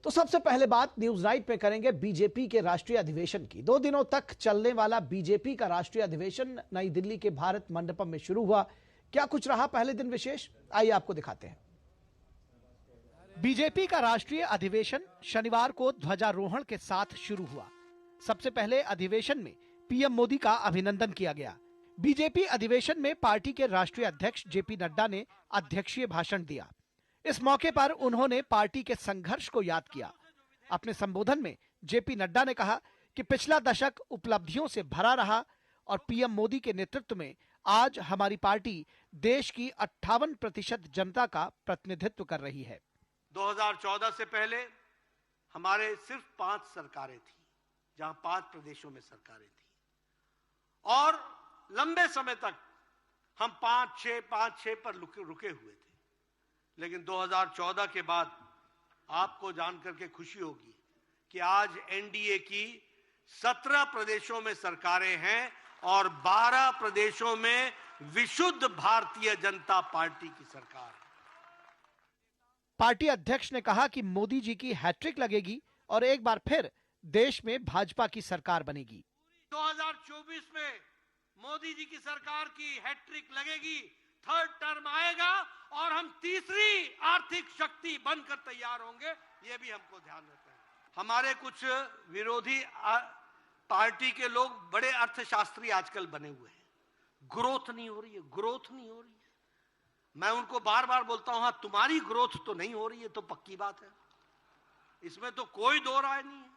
तो सबसे पहले बात न्यूज नाइट पे करेंगे बीजेपी के राष्ट्रीय अधिवेशन की। 2 दिनों तक चलने वाला बीजेपी का राष्ट्रीय अधिवेशन नई दिल्ली के भारत मंडपम में शुरू हुआ। क्या कुछ रहा पहले दिन विशेष, आइए आपको दिखाते हैं। बीजेपी का राष्ट्रीय अधिवेशन शनिवार को ध्वजारोहण के साथ शुरू हुआ। सबसे पहले अधिवेशन में पीएम मोदी का अभिनंदन किया गया। बीजेपी अधिवेशन में पार्टी के राष्ट्रीय अध्यक्ष जेपी नड्डा ने अध्यक्षीय भाषण दिया। इस मौके पर उन्होंने पार्टी के संघर्ष को याद किया। अपने संबोधन में जेपी नड्डा ने कहा कि पिछला दशक उपलब्धियों से भरा रहा और पीएम मोदी के नेतृत्व में आज हमारी पार्टी देश की 58% जनता का प्रतिनिधित्व कर रही है। 2014 से पहले हमारे सिर्फ 5 सरकारें थी, जहां 5 प्रदेशों में सरकारें थी और लंबे समय तक हम 5-6 पर रुके हुए थे। लेकिन 2014 के बाद आपको जानकर के खुशी होगी कि आज एनडीए की 17 प्रदेशों में सरकारें हैं और 12 प्रदेशों में विशुद्ध भारतीय जनता पार्टी की सरकार है। पार्टी अध्यक्ष ने कहा कि मोदी जी की हैट्रिक लगेगी और एक बार फिर देश में भाजपा की सरकार बनेगी। 2024 में मोदी जी की सरकार की हैट्रिक लगेगी, 3rd टर्म आएगा और हम तीसरी आर्थिक शक्ति बनकर तैयार होंगे, ये भी हमको ध्यान रखना है। हमारे कुछ विरोधी पार्टी के लोग बड़े अर्थशास्त्री आजकल बने हुए हैं। ग्रोथ नहीं हो रही है। मैं उनको बार बार बोलता हूं, हाँ तुम्हारी ग्रोथ तो नहीं हो रही है तो पक्की बात है, इसमें तो कोई दो राय नहीं है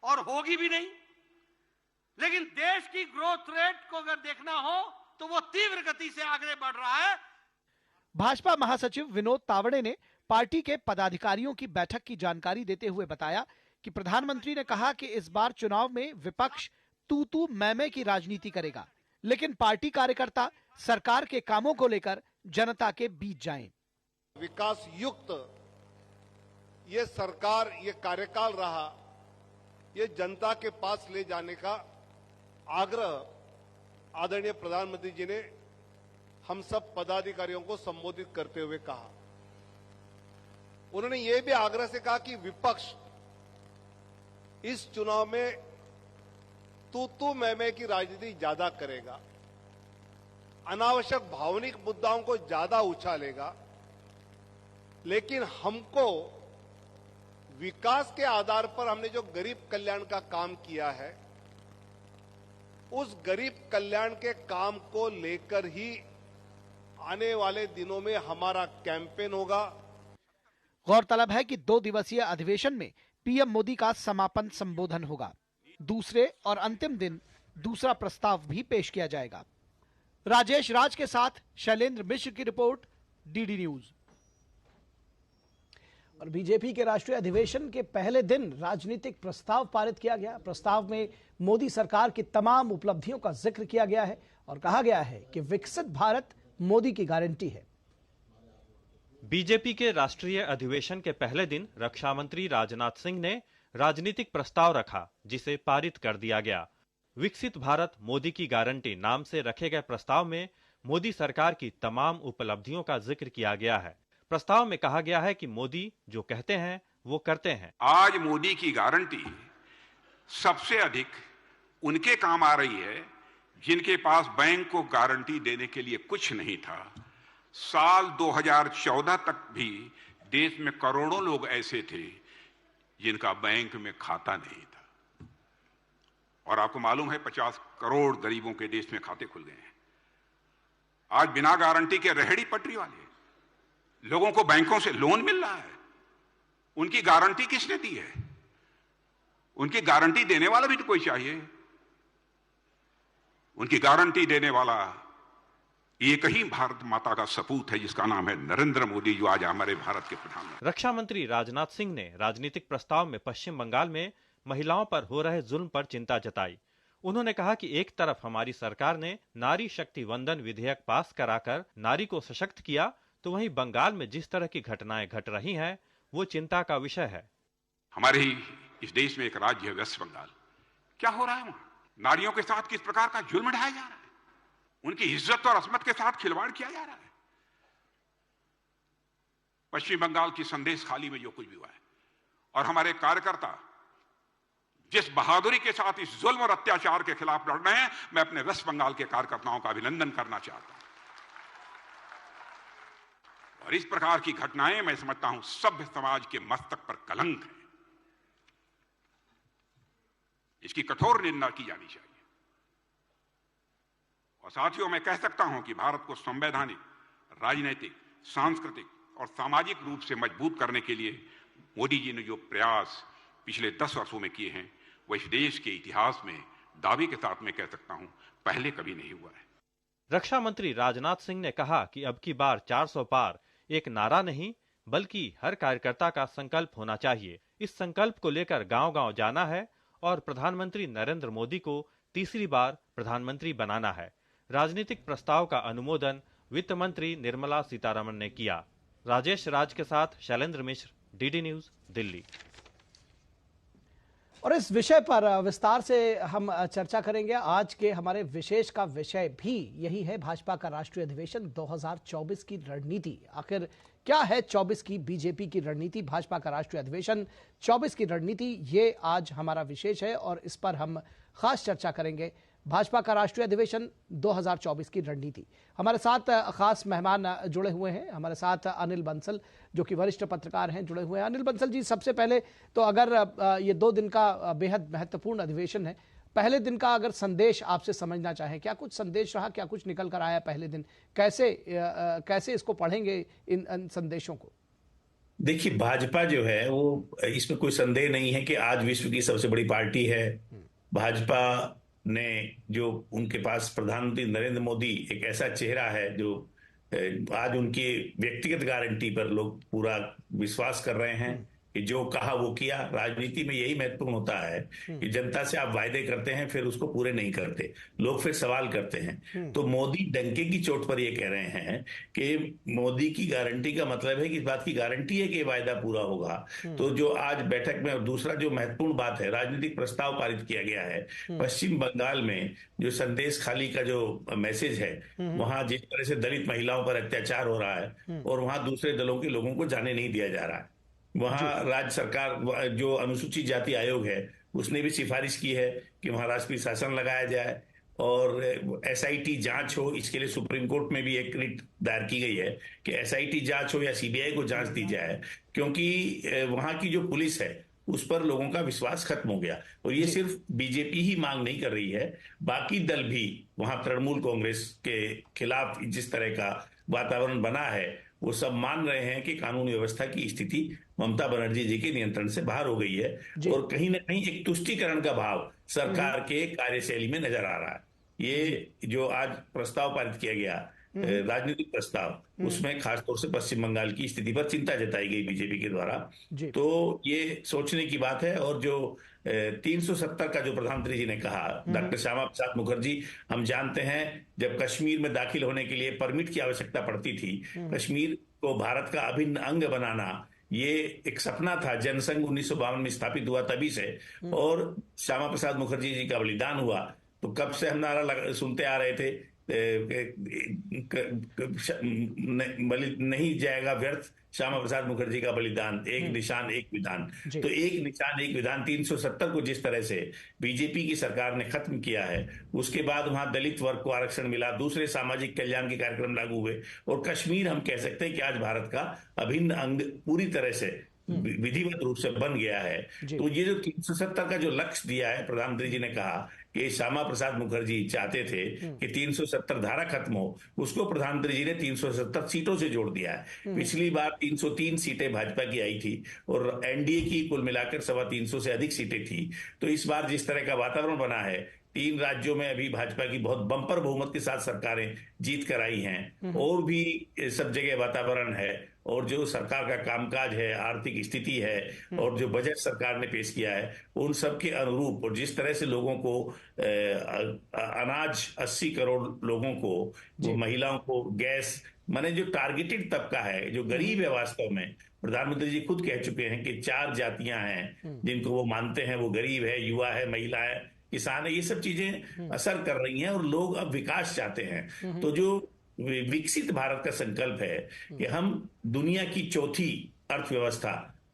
और होगी भी नहीं। लेकिन देश की ग्रोथ रेट को अगर देखना हो तो वो तीव्र गति से आगे बढ़ रहा है। भाजपा महासचिव विनोद तावड़े ने पार्टी के पदाधिकारियों की बैठक की जानकारी देते हुए बताया कि प्रधानमंत्री ने कहा कि इस बार चुनाव में विपक्ष तू मैं की राजनीति करेगा, लेकिन पार्टी कार्यकर्ता सरकार के कामों को लेकर जनता के बीच जाएं। विकास युक्त ये सरकार, ये कार्यकाल रहा, ये जनता के पास ले जाने का आग्रह आदरणीय प्रधानमंत्री जी ने हम सब पदाधिकारियों को संबोधित करते हुए कहा। उन्होंने ये भी आग्रह से कहा कि विपक्ष इस चुनाव में तू मैं की राजनीति ज्यादा करेगा, अनावश्यक भावनिक मुद्दाओं को ज्यादा उछालेगा, लेकिन हमको विकास के आधार पर हमने जो गरीब कल्याण का काम किया है, उस गरीब कल्याण के काम को लेकर ही आने वाले दिनों में हमारा कैंपेन होगा। गौरतलब है कि 2 दिवसीय अधिवेशन में पीएम मोदी का समापन संबोधन होगा। दूसरे और अंतिम दिन दूसरा प्रस्ताव भी पेश किया जाएगा। राजेश राज के साथ शैलेंद्र मिश्र की रिपोर्ट, डीडी न्यूज। और बीजेपी के राष्ट्रीय अधिवेशन के पहले दिन राजनीतिक प्रस्ताव पारित किया गया। प्रस्ताव में मोदी सरकार की तमाम उपलब्धियों का जिक्र किया गया है और कहा गया है कि विकसित भारत मोदी की गारंटी है। बीजेपी के राष्ट्रीय अधिवेशन के पहले दिन रक्षा मंत्री राजनाथ सिंह ने राजनीतिक प्रस्ताव रखा, जिसे पारित कर दिया गया। विकसित भारत मोदी की गारंटी नाम से रखे गए प्रस्ताव में मोदी सरकार की तमाम उपलब्धियों का जिक्र किया गया है। प्रस्ताव में कहा गया है कि मोदी जो कहते हैं वो करते हैं। आज मोदी की गारंटी सबसे अधिक उनके काम आ रही है जिनके पास बैंक को गारंटी देने के लिए कुछ नहीं था। साल 2014 तक भी देश में करोड़ों लोग ऐसे थे जिनका बैंक में खाता नहीं था, और आपको मालूम है 50 करोड़ गरीबों के देश में खाते खुल गए हैं। आज बिना गारंटी के रेहड़ी पटरी वाले लोगों को बैंकों से लोन मिल रहा है। उनकी गारंटी किसने दी है? उनकी गारंटी देने वाला भी तो कोई चाहिए। उनकी गारंटी देने वाला एक ही भारत माता का सपूत है, जिसका नाम है नरेंद्र मोदी, जो आज हमारे भारत के प्रधानमंत्री। रक्षा मंत्री राजनाथ सिंह ने राजनीतिक प्रस्ताव में पश्चिम बंगाल में महिलाओं पर हो रहे जुल्म पर चिंता जताई। उन्होंने कहा कि एक तरफ हमारी सरकार ने नारी शक्ति वंदन विधेयक पास कराकर नारी को सशक्त किया, तो वहीं बंगाल में जिस तरह की घटनाएं घट रही हैं, वो चिंता का विषय है। हमारे ही इस देश में एक राज्य है वेस्ट बंगाल। क्या हो रहा है वहां? नारियों के साथ किस प्रकार का जुल्म ढाया जा रहा है, उनकी इज्जत और अस्मत के साथ खिलवाड़ किया जा रहा है। पश्चिम बंगाल की संदेश खाली में जो कुछ भी हुआ है, और हमारे कार्यकर्ता जिस बहादुरी के साथ इस जुल्म और अत्याचार के खिलाफ लड़ रहे हैं, मैं अपने वेस्ट बंगाल के कार्यकर्ताओं का अभिनंदन करना चाहता हूं। और इस प्रकार की घटनाएं मैं समझता हूं सभ्य समाज के मस्तक पर कलंक है। इसकी कठोर निंदा की जानी चाहिए। और साथियों, मैं कह सकता हूं कि भारत को संवैधानिक, राजनीतिक, सांस्कृतिक और सामाजिक रूप से मजबूत करने के लिए मोदी जी ने जो प्रयास पिछले 10 वर्षों में किए हैं, वो इस देश के इतिहास में दावे के साथ मैं कह सकता हूं पहले कभी नहीं हुआ है। रक्षा मंत्री राजनाथ सिंह ने कहा कि अब की बार 400 पार एक नारा नहीं बल्कि हर कार्यकर्ता का संकल्प होना चाहिए। इस संकल्प को लेकर गांव-गांव जाना है और प्रधानमंत्री नरेंद्र मोदी को तीसरी बार प्रधानमंत्री बनाना है। राजनीतिक प्रस्ताव का अनुमोदन वित्त मंत्री निर्मला सीतारमण ने किया। राजेश राज के साथ शैलेंद्र मिश्र, डीडी न्यूज, दिल्ली। और इस विषय पर विस्तार से हम चर्चा करेंगे। आज के हमारे विशेष का विषय भी यही है, भाजपा का राष्ट्रीय अधिवेशन 2024 की रणनीति। आखिर क्या है 24 की बीजेपी की रणनीति, भाजपा का राष्ट्रीय अधिवेशन 24 की रणनीति, ये आज हमारा विशेष है और इस पर हम खास चर्चा करेंगे। भाजपा का राष्ट्रीय अधिवेशन 2024 की रणनीति। हमारे साथ खास मेहमान जुड़े हुए हैं। हमारे साथ अनिल बंसल जो कि वरिष्ठ पत्रकार हैं जुड़े हुए हैं। अनिल बंसल जी, सबसे पहले तो अगर ये 2 दिन का बेहद महत्वपूर्ण अधिवेशन है, पहले दिन का अगर संदेश आपसे समझना चाहें, क्या कुछ संदेश रहा, क्या कुछ निकल कर आया पहले दिन, कैसे इसको पढ़ेंगे इन संदेशों को? देखिए, भाजपा जो है वो, इसमें कोई संदेह नहीं है कि आज विश्व की सबसे बड़ी पार्टी है। भाजपा ने जो उनके पास प्रधानमंत्री नरेंद्र मोदी एक ऐसा चेहरा है जो आज उनकी व्यक्तिगत गारंटी पर लोग पूरा विश्वास कर रहे हैं कि जो कहा वो किया। राजनीति में यही महत्वपूर्ण होता है कि जनता से आप वायदे करते हैं फिर उसको पूरे नहीं करते, लोग फिर सवाल करते हैं। तो मोदी डंके की चोट पर ये कह रहे हैं कि मोदी की गारंटी का मतलब है कि इस बात की गारंटी है कि वायदा पूरा होगा। तो जो आज बैठक में, और दूसरा जो महत्वपूर्ण बात है, राजनीतिक प्रस्ताव पारित किया गया है। पश्चिम बंगाल में जो संदेश खाली का जो मैसेज है, वहां जिस तरह से दलित महिलाओं पर अत्याचार हो रहा है और वहां दूसरे दलों के लोगों को जाने नहीं दिया जा रहा है। वहां राज्य सरकार, जो अनुसूचित जाति आयोग है, उसने भी सिफारिश की है कि वहां राष्ट्रीय शासन लगाया जाए और एसआईटी जांच हो। इसके लिए सुप्रीम कोर्ट में भी एक रिट दायर की गई है कि एसआईटी जांच हो या सीबीआई को जांच दी जाए, क्योंकि वहां की जो पुलिस है उस पर लोगों का विश्वास खत्म हो गया। और ये सिर्फ बीजेपी ही मांग नहीं कर रही है, बाकी दल भी, वहां तृणमूल कांग्रेस के खिलाफ जिस तरह का वातावरण बना है, वो सब मान रहे हैं कि कानून व्यवस्था की स्थिति ममता बनर्जी जी के नियंत्रण से बाहर हो गई है और कहीं ना कहीं एक तुष्टीकरण का भाव सरकार के कार्यशैली में नजर आ रहा है। ये जो आज प्रस्ताव पारित किया गया, राजनीतिक प्रस्ताव, उसमें खासतौर से पश्चिम बंगाल की स्थिति पर चिंता जताई गई बीजेपी के द्वारा। तो ये सोचने की बात है। और जो 370 का जो प्रधानमंत्री जी ने कहा, डॉक्टर श्यामा प्रसाद मुखर्जी, हम जानते हैं जब कश्मीर में दाखिल होने के लिए परमिट की आवश्यकता पड़ती थी, कश्मीर को भारत का अभिन्न अंग बनाना ये एक सपना था। जनसंघ 1952 में स्थापित हुआ तभी से, और श्यामा प्रसाद मुखर्जी जी का बलिदान हुआ। तो कब से हम नारा सुनते आ रहे थे, नहीं जाएगा व्यर्थ श्यामा प्रसाद मुखर्जी का बलिदान, एक निशान एक विधान। तो एक निशान एक विधान 370 को जिस तरह से बीजेपी की सरकार ने खत्म किया है, उसके बाद वहां दलित वर्ग को आरक्षण मिला, दूसरे सामाजिक कल्याण के कार्यक्रम लागू हुए और कश्मीर, हम कह सकते हैं कि आज भारत का अभिन्न अंग पूरी तरह से विधिवत रूप से बन गया है। तो ये जो 370 का जो लक्ष्य दिया है, प्रधानमंत्री जी ने कहा कि श्यामा प्रसाद मुखर्जी चाहते थे कि 370 धारा खत्म हो, उसको प्रधानमंत्री जी ने 370 सीटों से जोड़ दिया है। पिछली बार 303 सीटें भाजपा की आई थी और एनडीए की कुल मिलाकर 325 से अधिक सीटें थी। तो इस बार जिस तरह का वातावरण बना है, 3 राज्यों में अभी भाजपा की बहुत बंपर बहुमत के साथ सरकारें जीत कर आई हैं, और भी सब जगह वातावरण है, और जो सरकार का कामकाज है, आर्थिक स्थिति है और जो बजट सरकार ने पेश किया है, उन सब के अनुरूप, और जिस तरह से लोगों को अनाज 80 करोड़ लोगों को, महिलाओं को गैस, माने जो टारगेटेड तबका है, जो गरीब है, वास्तव में प्रधानमंत्री जी खुद कह चुके हैं कि 4 जातियां हैं जिनको वो मानते हैं, वो गरीब है, युवा है, महिला है, किसान है। ये सब चीजें असर कर रही हैं और लोग अब विकास चाहते हैं। तो जो विकसित भारत का संकल्प है कि हम दुनिया की चौथी अर्थव्यवस्था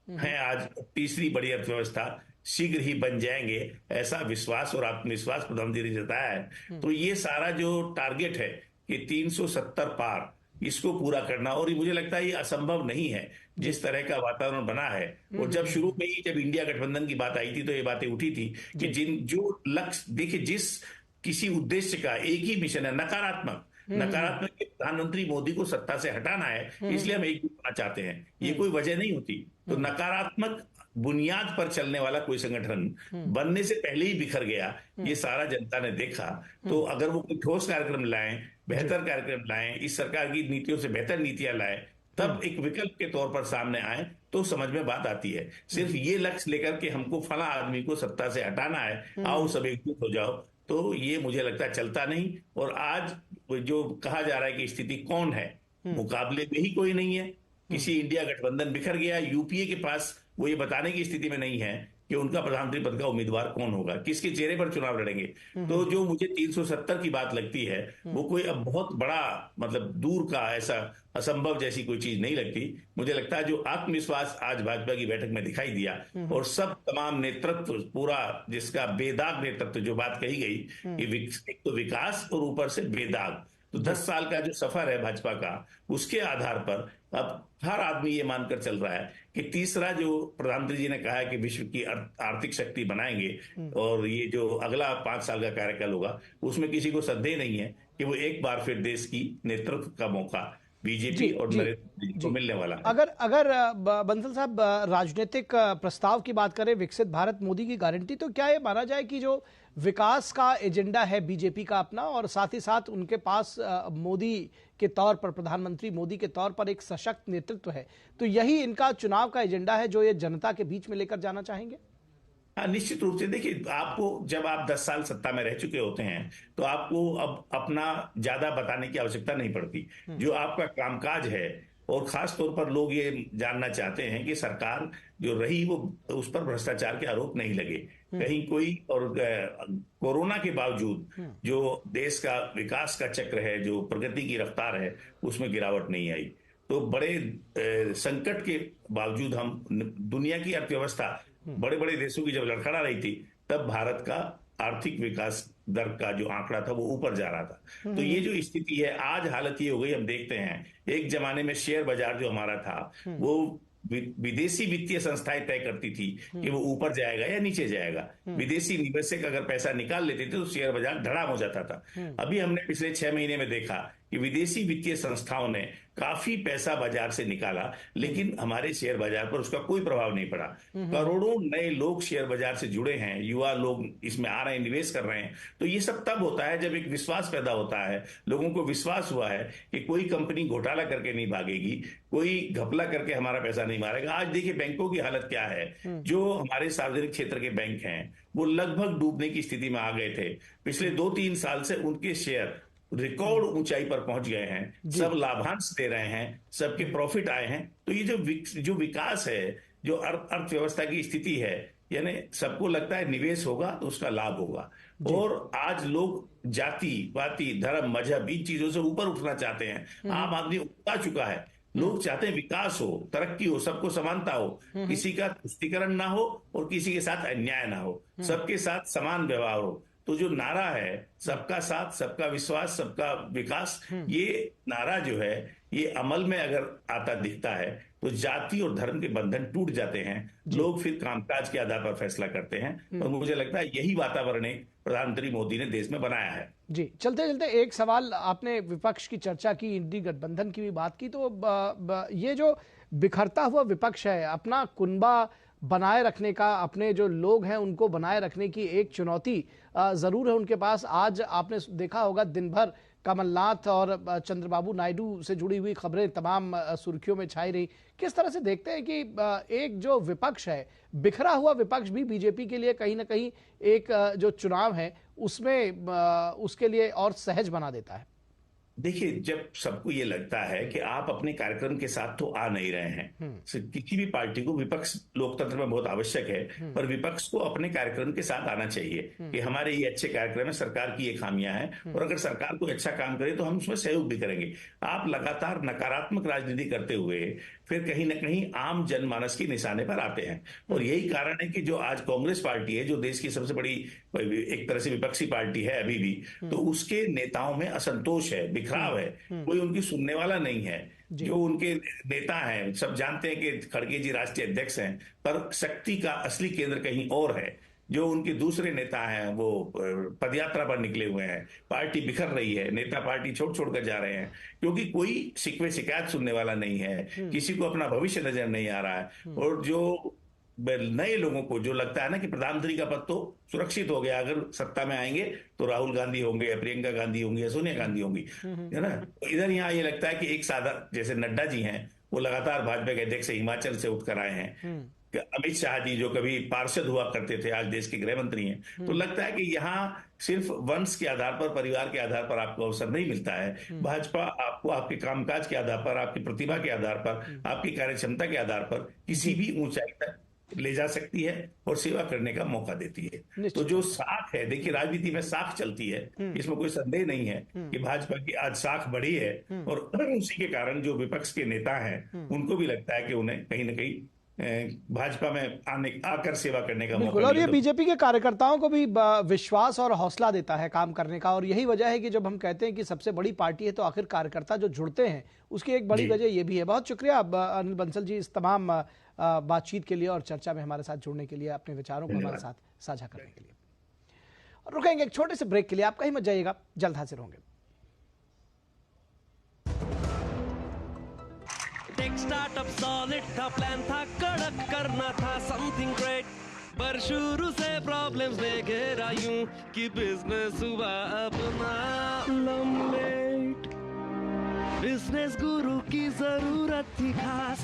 हैं आज तीसरी बड़ी अर्थव्यवस्था, शीघ्र ही बन जाएंगे, ऐसा विश्वास और आत्मविश्वास प्रधानमंत्री ने जताया है। तो ये सारा जो टारगेट है कि 370 पार, इसको पूरा करना, और ये मुझे लगता है ये असंभव नहीं है जिस तरह का वातावरण बना है। और जब शुरू में ही जब इंडिया गठबंधन की बात आई थी तो ये बातें उठी थी कि जो लक्ष्य, देखिए जिस किसी उद्देश्य का एक ही मिशन है, नकारात्मक प्रधानमंत्री मोदी को सत्ता से हटाना है, इसलिए हम एकजुट होना चाहते हैं, ये कोई वजह नहीं होती। तो नकारात्मक बुनियाद पर चलने वाला कोई संगठन बनने से पहले ही बिखर गया, ये सारा जनता ने देखा। तो अगर वो कोई ठोस कार्यक्रम लाएं, बेहतर कार्यक्रम लाएं, इस सरकार की नीतियों से बेहतर नीतियां लाएं, तब एक विकल्प के तौर पर सामने आए तो समझ में बात आती है। सिर्फ ये लक्ष्य लेकर के हमको फला आदमी को सत्ता से हटाना है, आओ सब एकजुट हो जाओ, तो ये मुझे लगता है चलता नहीं। और आज जो कहा जा रहा है कि स्थिति कौन है, मुकाबले में ही कोई नहीं है, किसी इंडिया गठबंधन बिखर गया, यूपीए के पास वो ये बताने की स्थिति में नहीं है कि उनका प्रधानमंत्री पद का उम्मीदवार कौन होगा, किसके चेहरे पर चुनाव लड़ेंगे। तो जो मुझे 370 की बात लगती है वो कोई अब बहुत बड़ा, मतलब दूर का, ऐसा असंभव जैसी कोई चीज नहीं लगती। मुझे लगता है जो आत्मविश्वास आज भाजपा की बैठक में दिखाई दिया, और सब तमाम नेतृत्व पूरा, जिसका बेदाग नेतृत्व, जो बात कही गई कि एक तो विकास और ऊपर से बेदाग, तो 10 साल का जो सफर है भाजपा का, उसके आधार पर अब हर आदमी ये मानकर चल रहा है कि तीसरा जो प्रधानमंत्री जी ने कहा है कि विश्व की आर्थिक शक्ति बनाएंगे, और ये जो अगला 5 साल का कार्यकाल होगा, उसमें किसी को संदेह नहीं है कि वो एक बार फिर देश की नेतृत्व का मौका बीजेपी और नरेंद्र मोदी को मिलने वाला है। अगर बंसल साहब राजनीतिक प्रस्ताव की बात करें, विकसित भारत मोदी की गारंटी, तो क्या ये माना जाए कि जो विकास का एजेंडा है बीजेपी का अपना, और साथ ही साथ उनके पास मोदी के तौर पर, प्रधानमंत्री मोदी के तौर पर एक सशक्त नेतृत्व है, तो यही इनका चुनाव का एजेंडा है जो ये जनता के बीच में लेकर जाना चाहेंगे? हाँ, निश्चित रूप से। देखिए, आपको जब आप 10 साल सत्ता में रह चुके होते हैं तो आपको अब अपना ज्यादा बताने की आवश्यकता नहीं पड़ती। जो आपका कामकाज है, और खास तौर पर लोग ये जानना चाहते हैं कि सरकार जो रही वो, उस पर भ्रष्टाचार के आरोप नहीं लगे कहीं कोई, और कोरोना के बावजूद जो देश का विकास का चक्र है, जो प्रगति की रफ्तार है, उसमें गिरावट नहीं आई। तो बड़े संकट के बावजूद हम, दुनिया की अर्थव्यवस्था बड़े बड़े देशों की जब लड़खड़ा रही थी, तब भारत का आर्थिक विकास दर का जो आंकड़ा था वो ऊपर जा रहा था। तो ये जो स्थिति है आज, हालत ये हो गई, हम देखते हैं एक जमाने में शेयर बाजार जो हमारा था वो विदेशी वित्तीय संस्थाएं तय करती थी कि वो ऊपर जाएगा या नीचे जाएगा। विदेशी निवेशक अगर पैसा निकाल लेते थे तो शेयर बाजार धड़ाम हो जाता था। अभी हमने पिछले 6 महीने में देखा कि विदेशी वित्तीय संस्थाओं ने काफी पैसा बाजार से निकाला, लेकिन हमारे शेयर बाजार पर उसका कोई प्रभाव नहीं पड़ा। करोड़ों नए लोग शेयर बाजार से जुड़े हैं, युवा लोग इसमें आ रहे हैं, निवेश कर रहे हैं। तो ये सब तब होता है जब एक विश्वास पैदा होता है, लोगों को विश्वास हुआ है कि कोई कंपनी घोटाला करके नहीं भागेगी, कोई घपला करके हमारा पैसा नहीं मारेगा। आज देखिए बैंकों की हालत क्या है। जो हमारे सार्वजनिक क्षेत्र के बैंक हैं वो लगभग डूबने की स्थिति में आ गए थे। पिछले 2-3 साल से उनके शेयर रिकॉर्ड ऊंचाई पर पहुंच गए हैं, सब लाभांश दे रहे हैं, सबके प्रॉफिट आए हैं। तो ये जो विकास है, जो अर्थव्यवस्था की स्थिति है, यानी सबको लगता है निवेश होगा तो उसका लाभ होगा। और आज लोग जाति पाति धर्म मजहब इन चीजों से ऊपर उठना चाहते हैं। आम आदमी उठा चुका है, लोग चाहते हैं विकास हो, तरक्की हो, सबको समानता हो, किसी का तुष्टीकरण ना हो और किसी के साथ अन्याय ना हो, सबके साथ समान व्यवहार हो। तो जो नारा है सबका साथ, सबका विश्वास, सबका विकास, ये नारा जो है ये अमल में अगर आता दिखता है तो जाति और धर्म के बंधन टूट जाते हैं, लोग फिर कामकाज के आधार पर फैसला करते हैं। और मुझे लगता है यही वातावरण प्रधानमंत्री मोदी ने देश में बनाया है। जी, चलते चलते एक सवाल, आपने विपक्ष की चर्चा की, इंडी गठबंधन की भी बात की, तो ये जो बिखरता हुआ विपक्ष है, अपना कुनबा बनाए रखने का, अपने जो लोग हैं उनको बनाए रखने की एक चुनौती जरूर है उनके पास। आज आपने देखा होगा दिन भर कमलनाथ और चंद्रबाबू नायडू से जुड़ी हुई खबरें तमाम सुर्खियों में छाई रही। किस तरह से देखते हैं कि एक जो विपक्ष है, बिखरा हुआ विपक्ष भी बीजेपी के लिए कहीं ना कहीं एक जो चुनाव है उसमें उसके लिए और सहज बना देता है? देखिए, जब सबको ये लगता है कि आप अपने कार्यक्रम के साथ तो आ नहीं रहे हैं, किसी भी पार्टी को विपक्ष लोकतंत्र में बहुत आवश्यक है, पर विपक्ष को अपने कार्यक्रम के साथ आना चाहिए कि हमारे ये अच्छे कार्यक्रम है, सरकार की ये खामियां हैं, और अगर सरकार कोई अच्छा काम करे तो हम उसमें सहयोग भी करेंगे। आप लगातार नकारात्मक राजनीति करते हुए फिर कहीं ना कहीं आम जनमानस के निशाने पर आते हैं। और यही कारण है कि जो आज कांग्रेस पार्टी है, जो देश की सबसे बड़ी एक तरह से विपक्षी पार्टी है अभी भी, तो उसके नेताओं में असंतोष है, बिखराव है, कोई उनकी सुनने वाला नहीं है। जो उनके नेता हैं, सब जानते हैं कि खड़गे जी राष्ट्रीय अध्यक्ष हैं, पर शक्ति का असली केंद्र कहीं और है। जो उनके दूसरे नेता हैं वो पदयात्रा पर निकले हुए हैं, पार्टी बिखर रही है, नेता पार्टी छोड़ छोड़ कर जा रहे हैं, क्योंकि कोई शिकवे शिकायत सुनने वाला नहीं है, किसी को अपना भविष्य नजर नहीं आ रहा है। और जो नए लोगों को जो लगता है ना कि प्रधानमंत्री का पद तो सुरक्षित हो गया, अगर सत्ता में आएंगे तो राहुल गांधी होंगे या प्रियंका गांधी होंगी या सोनिया गांधी होंगी, है ना। इधर यहाँ ये लगता है कि एक सादा, जैसे नड्डा जी हैं, वो लगातार भाजपा के अध्यक्ष हिमाचल से उठकर आए हैं, अमित शाह जी जो कभी पार्षद हुआ करते थे आज देश के गृह मंत्री हैं, तो लगता है कि यहाँ सिर्फ वंश के आधार पर, परिवार के आधार पर आपको अवसर नहीं मिलता है। भाजपा आपको आपके कामकाज के आधार पर, आपकी प्रतिभा के आधार पर, आपकी कार्यक्षमता के आधार पर किसी भी ऊंचाई तक ले जा सकती है और सेवा करने का मौका देती है। तो जो साख है, देखिए राजनीति में साख चलती है, इसमें कोई संदेह नहीं है कि भाजपा की आज साख बढ़ी है, और उसी के कारण जो विपक्ष के नेता हैं उनको भी लगता है कि उन्हें कहीं ना कहीं भाजपा में आकर सेवा करने का मौका। और ये बीजेपी के कार्यकर्ताओं को भी विश्वास और हौसला देता है काम करने का। और यही वजह है कि जब हम कहते हैं कि सबसे बड़ी पार्टी है, तो आखिर कार्यकर्ता जो जुड़ते हैं उसकी एक बड़ी वजह ये भी है। बहुत शुक्रिया अनिल बंसल जी इस तमाम बातचीत के लिए और चर्चा में हमारे साथ जुड़ने के लिए, अपने विचारों को हमारे साथ साझा करने के लिए। और रुकेंगे एक छोटे से ब्रेक के लिए, आप कहीं मत जाइएगा, जल्द हाजिर होंगे। टेक स्टार्टअप सॉलिड था, प्लान था कड़क, करना था समथिंग ग्रेट, पर शुरू से प्रॉब्लम्स ने घेरा यूं कि बिजनेस हुआ अपना लम्बेट। बिजनेस गुरु की जरूरत थी खास,